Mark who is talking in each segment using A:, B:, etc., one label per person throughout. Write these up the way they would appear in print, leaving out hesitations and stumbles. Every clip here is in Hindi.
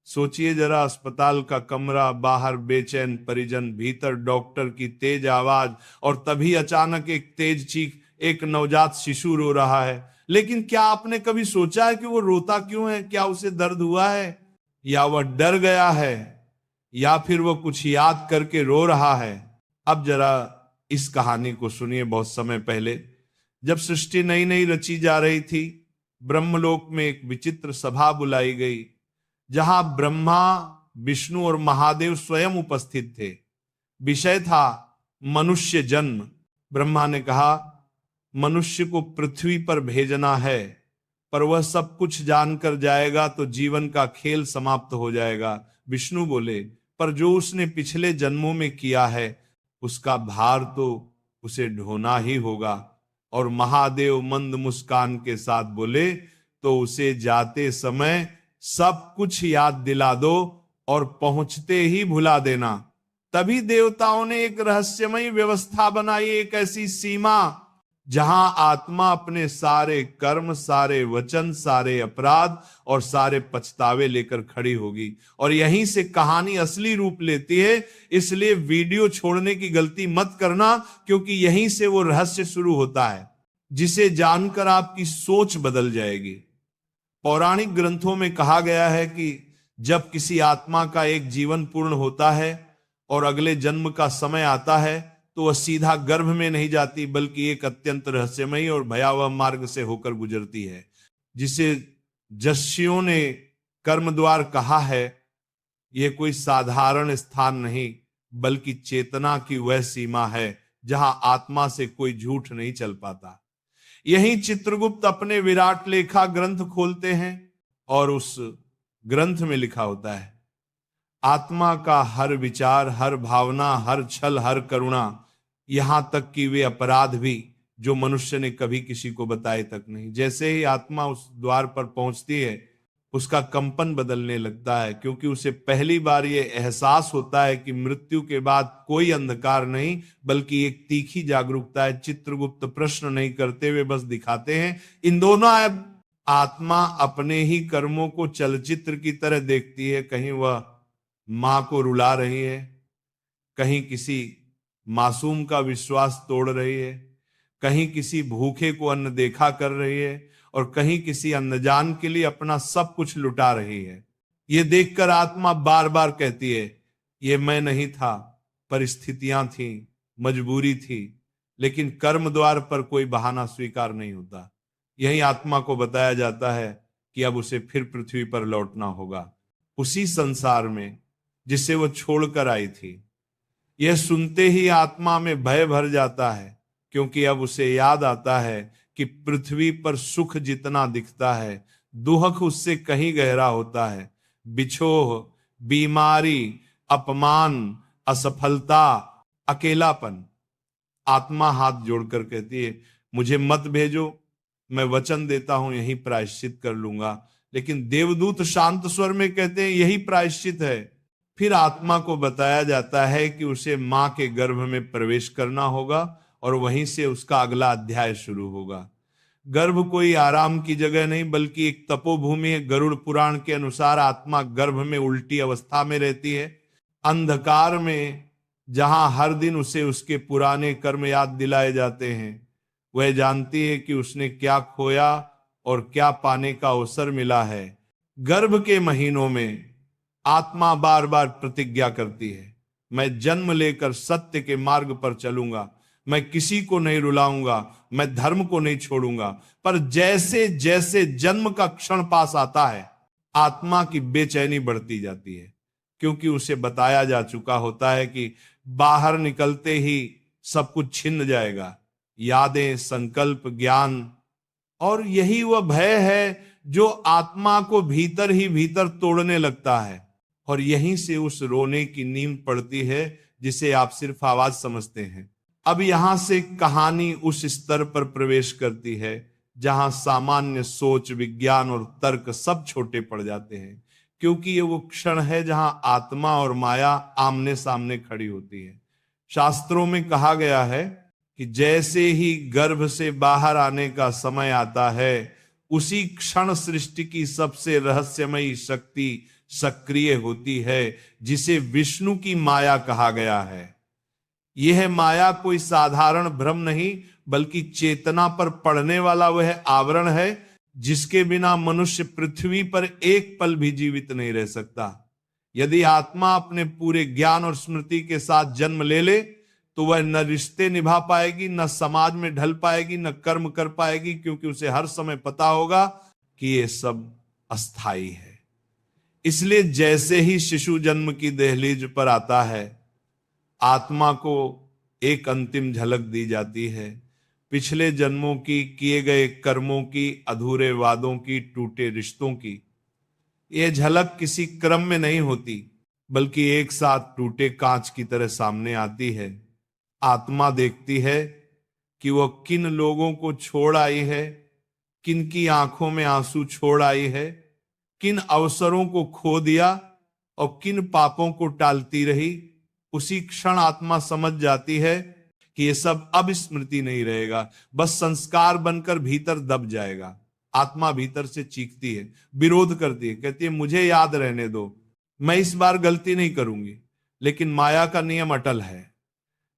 A: सोचिए जरा, अस्पताल का कमरा, बाहर बेचैन परिजन, भीतर डॉक्टर की तेज आवाज, और तभी अचानक एक तेज चीख, एक नवजात शिशु रो रहा है। लेकिन क्या आपने कभी सोचा है कि वो रोता क्यों है? क्या उसे दर्द हुआ है, या वह डर गया है, या फिर वह कुछ याद करके रो रहा है? अब जरा इस कहानी को सुनिए। बहुत समय पहले जब सृष्टि नई नई रची जा रही थी, ब्रह्मलोक में एक विचित्र सभा बुलाई गई, जहां ब्रह्मा, विष्णु और महादेव स्वयं उपस्थित थे। विषय था मनुष्य जन्म। ब्रह्मा ने कहा, मनुष्य को पृथ्वी पर भेजना है, पर वह सब कुछ जानकर जाएगा तो जीवन का खेल समाप्त हो जाएगा। विष्णु बोले, पर जो उसने पिछले जन्मों में किया है उसका भार तो उसे ढोना ही होगा। और महादेव मंद मुस्कान के साथ बोले, तो उसे जाते समय सब कुछ याद दिला दो और पहुंचते ही भुला देना। तभी देवताओं ने एक रहस्यमयी व्यवस्था बनाई, एक ऐसी सीमा जहां आत्मा अपने सारे कर्म, सारे वचन, सारे अपराध और सारे पछतावे लेकर खड़ी होगी। और यहीं से कहानी असली रूप लेती है। इसलिए वीडियो छोड़ने की गलती मत करना, क्योंकि यहीं से वो रहस्य शुरू होता है जिसे जानकर आपकी सोच बदल जाएगी। पौराणिक ग्रंथों में कहा गया है कि जब किसी आत्मा का एक जीवन पूर्ण होता है और अगले जन्म का समय आता है, तो वह सीधा गर्भ में नहीं जाती, बल्कि एक अत्यंत रहस्यमयी और भयावह मार्ग से होकर गुजरती है, जिसे जस्सियों ने कर्म द्वार कहा है। यह कोई साधारण स्थान नहीं, बल्कि चेतना की वह सीमा है जहां आत्मा से कोई झूठ नहीं चल पाता। यही चित्रगुप्त अपने विराट लेखा ग्रंथ खोलते हैं और उस ग्रंथ में लिखा होता है, आत्मा का हर विचार, हर भावना, हर छल, हर करुणा, यहां तक कि वे अपराध भी जो मनुष्य ने कभी किसी को बताए तक नहीं। जैसे ही आत्मा उस द्वार पर पहुंचती है, उसका कंपन बदलने लगता है, क्योंकि उसे पहली बार यह एहसास होता है कि मृत्यु के बाद कोई अंधकार नहीं, बल्कि एक तीखी जागरूकता है। चित्रगुप्त प्रश्न नहीं करते, वे बस दिखाते हैं। इन दोनों आत्मा अपने ही कर्मों को चलचित्र की तरह देखती है। कहीं वह मां को रुला रही है, कहीं किसी मासूम का विश्वास तोड़ रही है, कहीं किसी भूखे को अन्न देखा कर रही है, और कहीं किसी अनजान के लिए अपना सब कुछ लुटा रही है। ये देखकर आत्मा बार बार कहती है, ये मैं नहीं था, परिस्थितियां थी, मजबूरी थी। लेकिन कर्म द्वार पर कोई बहाना स्वीकार नहीं होता। यही आत्मा को बताया जाता है कि अब उसे फिर पृथ्वी पर लौटना होगा, उसी संसार में जिसे वो छोड़कर आई थी। यह सुनते ही आत्मा में भय भर जाता है, क्योंकि अब उसे याद आता है कि पृथ्वी पर सुख जितना दिखता है, दुख उससे कहीं गहरा होता है। बिछोह, बीमारी, अपमान, असफलता, अकेलापन। आत्मा हाथ जोड़कर कहती है, मुझे मत भेजो, मैं वचन देता हूं यही प्रायश्चित कर लूंगा। लेकिन देवदूत शांत स्वर में कहते हैं, यही प्रायश्चित है। फिर आत्मा को बताया जाता है कि उसे मां के गर्भ में प्रवेश करना होगा और वहीं से उसका अगला अध्याय शुरू होगा। गर्भ कोई आराम की जगह नहीं, बल्कि एक तपोभूमि है। गरुड़ पुराण के अनुसार आत्मा गर्भ में उल्टी अवस्था में रहती है, अंधकार में, जहां हर दिन उसे उसके पुराने कर्म याद दिलाए जाते हैं। वह जानती है कि उसने क्या खोया और क्या पाने का अवसर मिला है। गर्भ के महीनों में आत्मा बार बार प्रतिज्ञा करती है, मैं जन्म लेकर सत्य के मार्ग पर चलूंगा, मैं किसी को नहीं रुलाऊंगा, मैं धर्म को नहीं छोड़ूंगा। पर जैसे जैसे जन्म का क्षण पास आता है, आत्मा की बेचैनी बढ़ती जाती है, क्योंकि उसे बताया जा चुका होता है कि बाहर निकलते ही सब कुछ छिन जाएगा, यादें, संकल्प, ज्ञान। और यही वह भय है जो आत्मा को भीतर ही भीतर तोड़ने लगता है। और यहीं से उस रोने की नींव पड़ती है जिसे आप सिर्फ आवाज समझते हैं। अब यहां से कहानी उस स्तर पर प्रवेश करती है जहां सामान्य सोच, विज्ञान और तर्क सब छोटे पड़ जाते हैं, क्योंकि ये वो क्षण है जहां आत्मा और माया आमने सामने खड़ी होती है। शास्त्रों में कहा गया है कि जैसे ही गर्भ से बाहर आने का समय आता है, उसी क्षण सृष्टि की सबसे रहस्यमयी शक्ति सक्रिय होती है, जिसे विष्णु की माया कहा गया है। यह माया कोई साधारण भ्रम नहीं, बल्कि चेतना पर पड़ने वाला वह आवरण है जिसके बिना मनुष्य पृथ्वी पर एक पल भी जीवित नहीं रह सकता। यदि आत्मा अपने पूरे ज्ञान और स्मृति के साथ जन्म ले ले तो वह न रिश्ते निभा पाएगी, न समाज में ढल पाएगी, न कर्म कर पाएगी, क्योंकि उसे हर समय पता होगा कि ये सब अस्थाई है। इसलिए जैसे ही शिशु जन्म की दहलीज पर आता है, आत्मा को एक अंतिम झलक दी जाती है पिछले जन्मों की, किए गए कर्मों की, अधूरे वादों की, टूटे रिश्तों की। यह झलक किसी क्रम में नहीं होती, बल्कि एक साथ टूटे कांच की तरह सामने आती है। आत्मा देखती है कि वह किन लोगों को छोड़ आई है, किन की आंखों में आंसू छोड़ आई है, किन अवसरों को खो दिया और किन पापों को टालती रही। उसी क्षण आत्मा समझ जाती है कि ये सब अब स्मृति नहीं रहेगा, बस संस्कार बनकर भीतर दब जाएगा। आत्मा भीतर से चीखती है, विरोध करती है, कहती है मुझे याद रहने दो, मैं इस बार गलती नहीं करूंगी। लेकिन माया का नियम अटल है।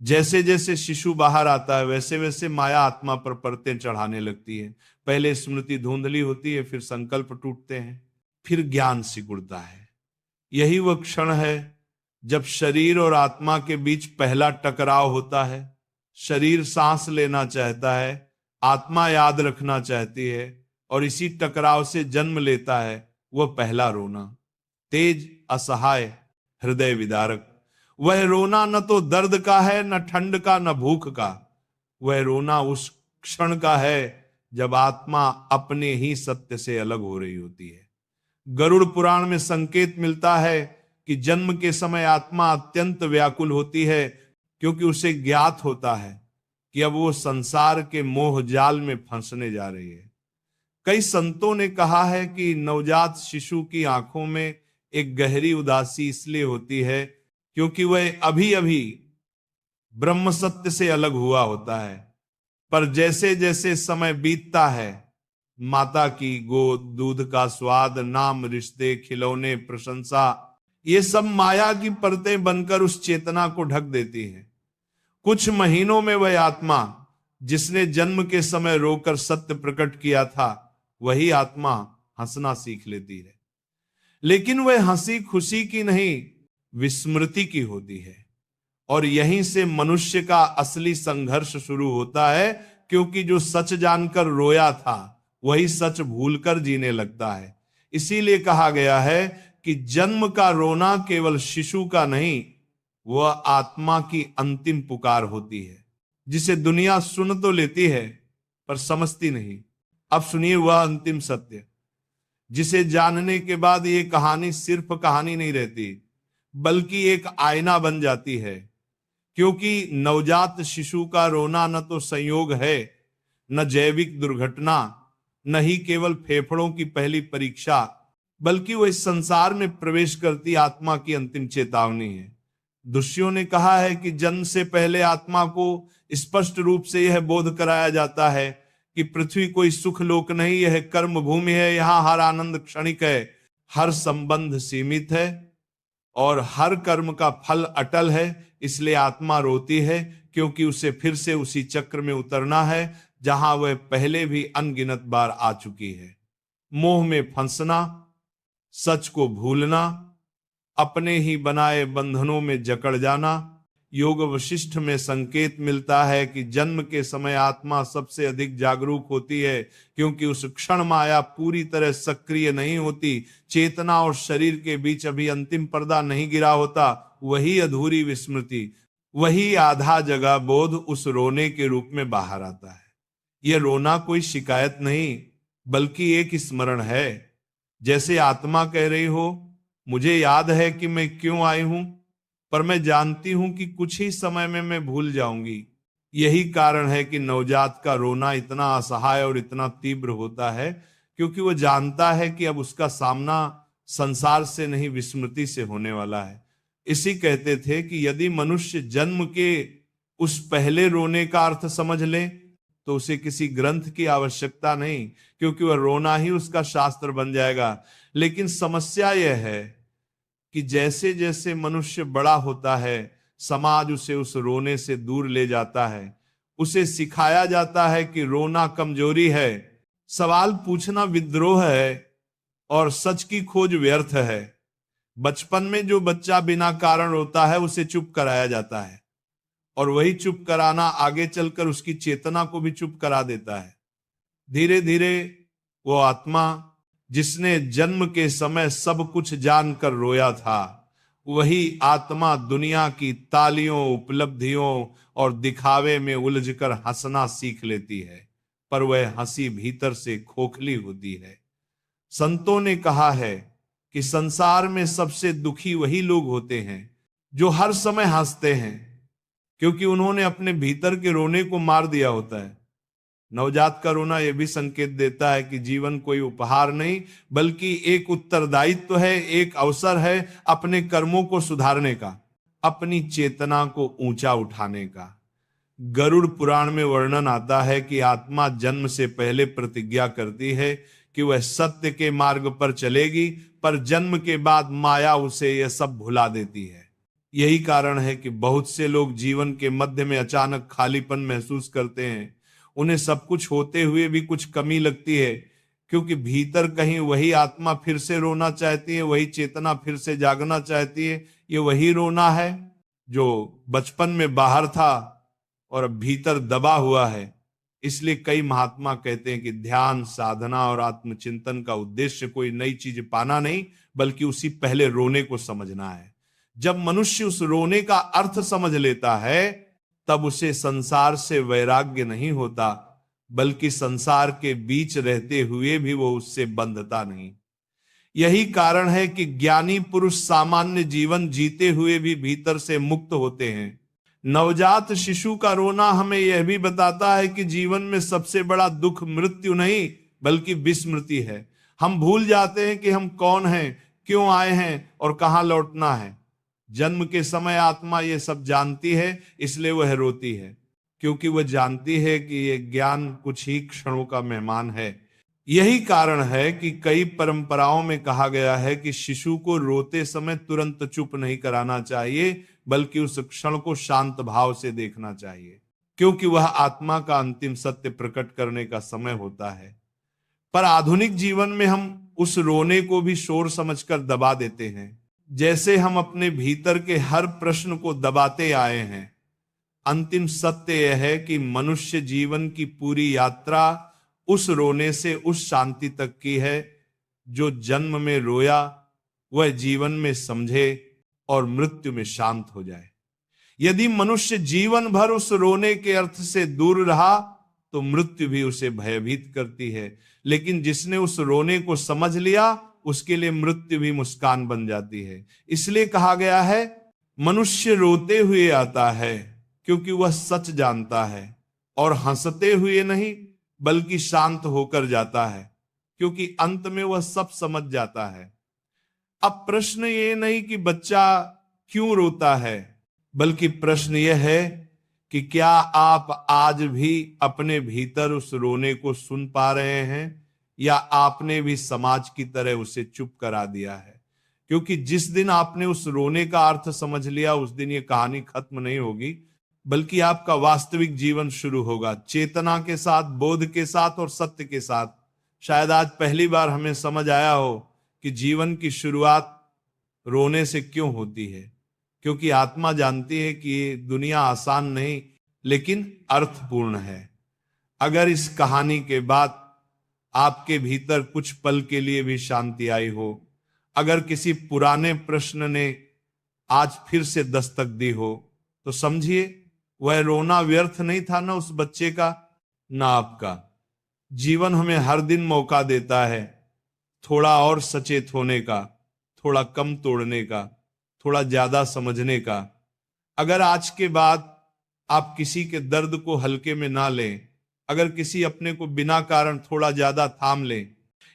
A: जैसे जैसे शिशु बाहर आता है, वैसे वैसे माया आत्मा पर परतें चढ़ाने लगती है। पहले स्मृति धुंधली होती है, फिर संकल्प टूटते हैं, फिर ज्ञान सिकुड़ता है। यही वह क्षण है जब शरीर और आत्मा के बीच पहला टकराव होता है। शरीर सांस लेना चाहता है, आत्मा याद रखना चाहती है, और इसी टकराव से जन्म लेता है वह पहला रोना। तेज, असहाय, हृदय विदारक। वह रोना न तो दर्द का है, न ठंड का, न भूख का। वह रोना उस क्षण का है जब आत्मा अपने ही सत्य से अलग हो रही होती है। गरुड़ पुराण में संकेत मिलता है कि जन्म के समय आत्मा अत्यंत व्याकुल होती है, क्योंकि उसे ज्ञात होता है कि अब वो संसार के मोह जाल में फंसने जा रही है। कई संतों ने कहा है कि नवजात शिशु की आंखों में एक गहरी उदासी इसलिए होती है क्योंकि वह अभी अभी ब्रह्म सत्य से अलग हुआ होता है। पर जैसे जैसे समय बीतता है, माता की गोद, दूध का स्वाद, नाम, रिश्ते, खिलौने, प्रशंसा, ये सब माया की परतें बनकर उस चेतना को ढक देती है। कुछ महीनों में वह आत्मा जिसने जन्म के समय रोकर सत्य प्रकट किया था, वही आत्मा हंसना सीख लेती है। लेकिन वह हंसी खुशी की नहीं, विस्मृति की होती है। और यहीं से मनुष्य का असली संघर्ष शुरू होता है, क्योंकि जो सच जानकर रोया था वही सच भूलकर जीने लगता है। इसीलिए कहा गया है कि जन्म का रोना केवल शिशु का नहीं, वह आत्मा की अंतिम पुकार होती है, जिसे दुनिया सुन तो लेती है पर समझती नहीं। अब सुनिए वह अंतिम सत्य, जिसे जानने के बाद ये कहानी सिर्फ कहानी नहीं रहती, बल्कि एक आईना बन जाती है। क्योंकि नवजात शिशु का रोना न तो संयोग है, न जैविक दुर्घटना, न ही केवल फेफड़ों की पहली परीक्षा, बल्कि वह इस संसार में प्रवेश करती आत्मा की अंतिम चेतावनी है। ऋषियों ने कहा है कि जन्म से पहले आत्मा को स्पष्ट रूप से यह बोध कराया जाता है कि पृथ्वी कोई सुख लोक नहीं, यह कर्म भूमि है। यहाँ हर आनंद क्षणिक है, हर संबंध सीमित है और हर कर्म का फल अटल है। इसलिए आत्मा रोती है, क्योंकि उसे फिर से उसी चक्र में उतरना है जहां वह पहले भी अनगिनत बार आ चुकी है। मोह में फंसना, सच को भूलना, अपने ही बनाए बंधनों में जकड़ जाना। योग वशिष्ठ में संकेत मिलता है कि जन्म के समय आत्मा सबसे अधिक जागरूक होती है, क्योंकि उस क्षण माया पूरी तरह सक्रिय नहीं होती। चेतना और शरीर के बीच अभी अंतिम पर्दा नहीं गिरा होता। वही अधूरी विस्मृति, वही आधा जगह बोध उस रोने के रूप में बाहर आता है। यह रोना कोई शिकायत नहीं, बल्कि एक स्मरण है। जैसे आत्मा कह रही हो, मुझे याद है कि मैं क्यों आई हूं, पर मैं जानती हूं कि कुछ ही समय में मैं भूल जाऊंगी। यही कारण है कि नवजात का रोना इतना असहाय और इतना तीव्र होता है, क्योंकि वह जानता है कि अब उसका सामना संसार से नहीं, विस्मृति से होने वाला है। इसी कहते थे कि यदि मनुष्य जन्म के उस पहले रोने का अर्थ समझ ले तो उसे किसी ग्रंथ की आवश्यकता नहीं, क्योंकि वह रोना ही उसका शास्त्र बन जाएगा। लेकिन समस्या यह है कि जैसे जैसे मनुष्य बड़ा होता है, समाज उसे उस रोने से दूर ले जाता है। उसे सिखाया जाता है कि रोना कमजोरी है, सवाल पूछना विद्रोह है और सच की खोज व्यर्थ है। बचपन में जो बच्चा बिना कारण रोता है उसे चुप कराया जाता है, और वही चुप कराना आगे चलकर उसकी चेतना को भी चुप करा देता है। धीरे धीरे वो आत्मा जिसने जन्म के समय सब कुछ जानकर रोया था, वही आत्मा दुनिया की तालियों, उपलब्धियों और दिखावे में उलझकर हंसना सीख लेती है, पर वह हंसी भीतर से खोखली होती है। संतों ने कहा है कि संसार में सबसे दुखी वही लोग होते हैं जो हर समय हंसते हैं, क्योंकि उन्होंने अपने भीतर के रोने को मार दिया होता है। नवजात का रोना यह भी संकेत देता है कि जीवन कोई उपहार नहीं, बल्कि एक उत्तरदायित्व है, एक अवसर है अपने कर्मों को सुधारने का, अपनी चेतना को ऊंचा उठाने का। गरुड़ पुराण में वर्णन आता है कि आत्मा जन्म से पहले प्रतिज्ञा करती है कि वह सत्य के मार्ग पर चलेगी, पर जन्म के बाद माया उसे यह सब भुला देती है। यही कारण है कि बहुत से लोग जीवन के मध्य में अचानक खालीपन महसूस करते हैं। उन्हें सब कुछ होते हुए भी कुछ कमी लगती है, क्योंकि भीतर कहीं वही आत्मा फिर से रोना चाहती है, वही चेतना फिर से जागना चाहती है। ये वही रोना है जो बचपन में बाहर था और अब भीतर दबा हुआ है। इसलिए कई महात्मा कहते हैं कि ध्यान, साधना और आत्मचिंतन का उद्देश्य कोई नई चीज पाना नहीं, बल्कि उसी पहले रोने को समझना है। जब मनुष्य उस रोने का अर्थ समझ लेता है, तब उसे संसार से वैराग्य नहीं होता, बल्कि संसार के बीच रहते हुए भी वो उससे बंधता नहीं। यही कारण है कि ज्ञानी पुरुष सामान्य जीवन जीते हुए भी भीतर से मुक्त होते हैं। नवजात शिशु का रोना हमें यह भी बताता है कि जीवन में सबसे बड़ा दुख मृत्यु नहीं, बल्कि विस्मृति है। हम भूल जाते हैं कि हम कौन हैं, क्यों आए हैं और कहां लौटना है। जन्म के समय आत्मा ये सब जानती है, इसलिए वह रोती है, क्योंकि वह जानती है कि ये ज्ञान कुछ ही क्षणों का मेहमान है। यही कारण है कि कई परंपराओं में कहा गया है कि शिशु को रोते समय तुरंत चुप नहीं कराना चाहिए, बल्कि उस क्षण को शांत भाव से देखना चाहिए, क्योंकि वह आत्मा का अंतिम सत्य प्रकट करने का समय होता है। पर आधुनिक जीवन में हम उस रोने को भी शोर समझकर दबा देते हैं, जैसे हम अपने भीतर के हर प्रश्न को दबाते आए हैं। अंतिम सत्य यह है कि मनुष्य जीवन की पूरी यात्रा उस रोने से उस शांति तक की है। जो जन्म में रोया वह जीवन में समझे और मृत्यु में शांत हो जाए। यदि मनुष्य जीवन भर उस रोने के अर्थ से दूर रहा तो मृत्यु भी उसे भयभीत करती है, लेकिन जिसने उस रोने को समझ लिया उसके लिए मृत्यु भी मुस्कान बन जाती है। इसलिए कहा गया है, मनुष्य रोते हुए आता है क्योंकि वह सच जानता है, और हंसते हुए नहीं बल्कि शांत होकर जाता है, क्योंकि अंत में वह सब समझ जाता है। अब प्रश्न ये नहीं कि बच्चा क्यों रोता है, बल्कि प्रश्न यह है कि क्या आप आज भी अपने भीतर उस रोने को सुन पा रहे हैं, या आपने भी समाज की तरह उसे चुप करा दिया है। क्योंकि जिस दिन आपने उस रोने का अर्थ समझ लिया, उस दिन ये कहानी खत्म नहीं होगी, बल्कि आपका वास्तविक जीवन शुरू होगा, चेतना के साथ, बोध के साथ और सत्य के साथ। शायद आज पहली बार हमें समझ आया हो कि जीवन की शुरुआत रोने से क्यों होती है, क्योंकि आत्मा जानती है कि ये दुनिया आसान नहीं लेकिन अर्थपूर्ण है। अगर इस कहानी के बाद आपके भीतर कुछ पल के लिए भी शांति आई हो, अगर किसी पुराने प्रश्न ने आज फिर से दस्तक दी हो, तो समझिए वह रोना व्यर्थ नहीं था, ना उस बच्चे का ना आपका। जीवन हमें हर दिन मौका देता है थोड़ा और सचेत होने का, थोड़ा कम तोड़ने का, थोड़ा ज्यादा समझने का। अगर आज के बाद आप किसी के दर्द को हल्के में ना लें, अगर किसी अपने को बिना कारण थोड़ा ज्यादा थाम लें,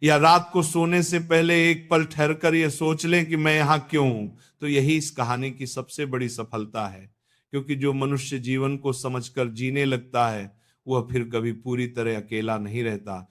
A: या रात को सोने से पहले एक पल ठहर कर यह सोच लें कि मैं यहां क्यों हूं, तो यही इस कहानी की सबसे बड़ी सफलता है। क्योंकि जो मनुष्य जीवन को समझकर जीने लगता है वह फिर कभी पूरी तरह अकेला नहीं रहता,